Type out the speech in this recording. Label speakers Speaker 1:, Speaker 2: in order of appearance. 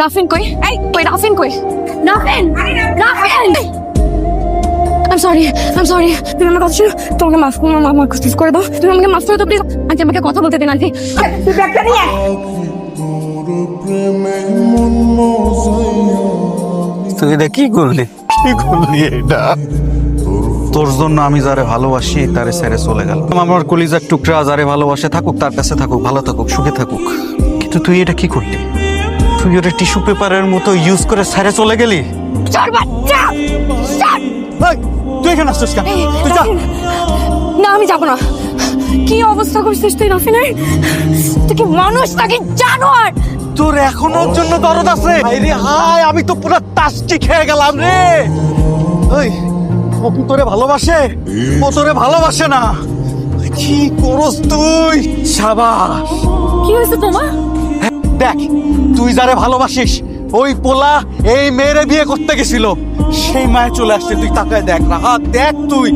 Speaker 1: রাফিন কই? এই কই রাফিন কই? রাফিন! রাফিন! I'm sorry. তুমি আমার কথা শুনো। তোমাকে মাফ করে দাও। তুমি আমাকে মাফ করে দাও প্লিজ। আন্টি আমাকে কথা বলতে দিন আন্টি। তুই ব্যাগটা নিয়ে আয়।
Speaker 2: তুই এটা কি করলি এটা? তোর জন্য আমি যারে ভালোবাসি তারে ছেড়ে চলে গেল। আমার কলিজার টুকরা যারে ভালোবাসে থাকুক, তার কাছে থাকুক, ভালো থাকুক, সুখে থাকুক। কিন্তু তুই এটা কি করলি? তুই ওটা টিস্যু পেপারের মতো ইউজ করে ছেড়ে চলে গেলি।
Speaker 1: চল বাচ্চা চল।
Speaker 2: তুই এখানে আসছিস কেন? তুই যা।
Speaker 1: না আমি যাবো না। কি অবস্থা করছিস তুই রাফিনের? তুই কি মানুষ নাকি জানোয়ার?
Speaker 2: তোর এখনো ওর জন্য দরদ আছে? আরে হায়, আমি তো পুরো টাস্টি খেয়ে গেলাম রে। ওই ও কি তোরে ভালোবাসে? ও তোরে ভালোবাসে না। কি করস তুই? শাবাশ।
Speaker 1: কি হয়েছে তোমার?
Speaker 2: দেখ, তুই যারে ভালোবাসিস ওই পোলা এই মেয়েরে বিয়ে করতে গেছিল, সেই মায়ে চলে আসছে। তুই তাকায় দেখ না, দেখ তুই।